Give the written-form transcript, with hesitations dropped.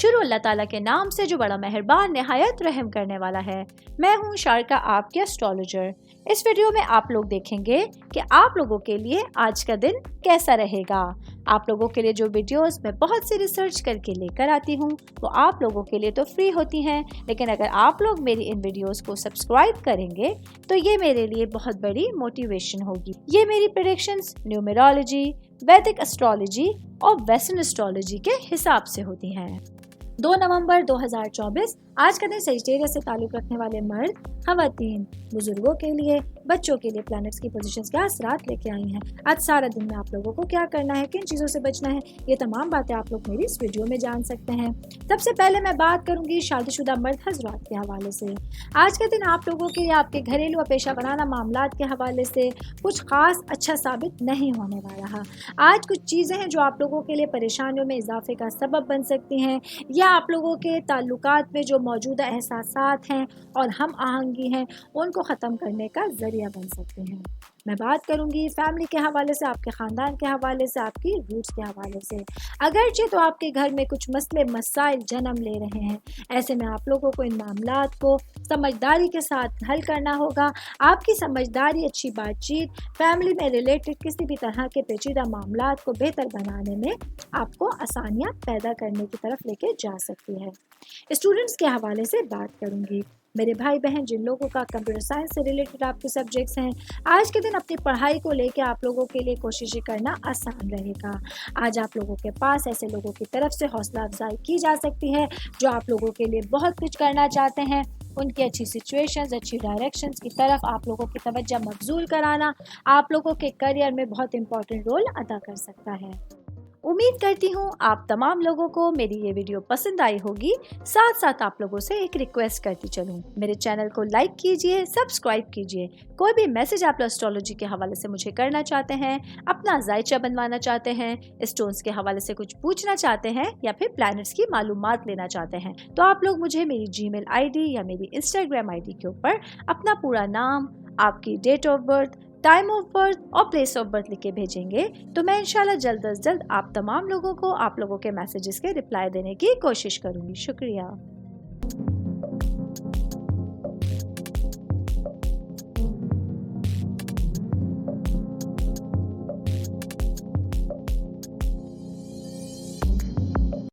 شروع اللہ تعالیٰ کے نام سے جو بڑا مہربان نہایت رحم کرنے والا ہے۔ میں ہوں شارکا، آپ کے اسٹرالوجر۔ اس ویڈیو میں آپ لوگ دیکھیں گے کہ آپ لوگوں کے لیے آج کا دن کیسا رہے گا۔ آپ لوگوں کے لیے جو ویڈیوز میں بہت سی ریسرچ کر کے لے کر آتی ہوں وہ آپ لوگوں کے لیے تو فری ہوتی ہیں، لیکن اگر آپ لوگ میری ان ویڈیوز کو سبسکرائب کریں گے تو یہ میرے لیے بہت بڑی موٹیویشن ہوگی۔ یہ میری پریڈکشنز نیومرولوجی، ویدک اسٹرالوجی اور ویسٹرن اسٹرالوجی کے حساب سے ہوتی ہیں۔ 2 نومبر 2024 آج کا دن سیجٹیریس سے تعلق رکھنے والے مرد، خواتین، بزرگوں کے لیے، بچوں کے لیے پلانٹس کی پوزیشنز کیا اثرات لے کے آئی ہیں۔ آج سارا دن میں آپ لوگوں کو کیا کرنا ہے، کن چیزوں سے بچنا ہے، یہ تمام باتیں آپ لوگ میری اس ویڈیو میں جان سکتے ہیں۔ سب سے پہلے میں بات کروں گی شادی شدہ مرد حضرات کے حوالے سے۔ آج کا دن آپ لوگوں کے یا آپ کے گھریلو و پیشہ ورانہ معاملات کے حوالے سے کچھ خاص اچھا ثابت نہیں ہونے والا ہے۔ آج کچھ چیزیں ہیں جو آپ لوگوں کے لیے پریشانیوں میں اضافے کا سبب بن سکتی ہیں، یا آپ لوگوں کے تعلقات میں جو موجودہ احساسات ہیں اور ہم آہنگی ہیں ان کو ختم کرنے کا ذریعہ بن سکتے ہیں۔ میں بات کروں گی فیملی کے حوالے سے، آپ کے خاندان کے حوالے سے، آپ کی روٹس کے حوالے سے۔ اگرچہ تو آپ کے گھر میں کچھ مسئلے مسائل جنم لے رہے ہیں، ایسے میں آپ لوگوں کو ان معاملات کو سمجھداری کے ساتھ حل کرنا ہوگا۔ آپ کی سمجھداری، اچھی بات چیت فیملی میں ریلیٹڈ کسی بھی طرح کے پیچیدہ معاملات کو بہتر بنانے میں آپ کو آسانیاں پیدا کرنے کی طرف لے کے جا سکتی ہے۔ اسٹوڈنٹس کے حوالے سے بات کروں گی۔ میرے بھائی بہن جن لوگوں کا کمپیوٹر سائنس سے ریلیٹڈ آپ کے سبجیکٹس ہیں، آج کے دن اپنی پڑھائی کو لے کے آپ لوگوں کے لیے کوششیں کرنا آسان رہے گا۔ آج آپ لوگوں کے پاس ایسے لوگوں کی طرف سے حوصلہ افزائی کی جا سکتی ہے جو آپ لوگوں کے لیے بہت کچھ کرنا چاہتے ہیں۔ ان کی اچھی سچویشنز، اچھی ڈائریکشنز کی طرف آپ لوگوں کی توجہ مبذول کرانا آپ لوگوں کے کریئر میں بہت امپورٹنٹ رول ادا کر سکتا ہے۔ امید کرتی ہوں آپ تمام لوگوں کو میری یہ ویڈیو پسند آئی ہوگی۔ ساتھ ساتھ آپ لوگوں سے ایک ریکویسٹ کرتی چلوں، میرے چینل کو لائک کیجئے، سبسکرائب کیجئے۔ کوئی بھی میسج آپ اسٹرالوجی کے حوالے سے مجھے کرنا چاہتے ہیں، اپنا ذائچہ بنوانا چاہتے ہیں، اسٹونز کے حوالے سے کچھ پوچھنا چاہتے ہیں، یا پھر پلانٹس کی معلومات لینا چاہتے ہیں، تو آپ لوگ مجھے میری جی میل آئی ڈی یا میری انسٹاگرام آئی ڈی کے اوپر اپنا پورا نام، آپ کی date of birth, time of birth اور پلیس آف برتھ لکھ کے بھیجیں گے تو میں انشاءاللہ جلد از جلد آپ تمام لوگوں کو آپ لوگوں کے میسیجز کے رپلائی دینے کی کوشش کروں گی۔ شکریہ۔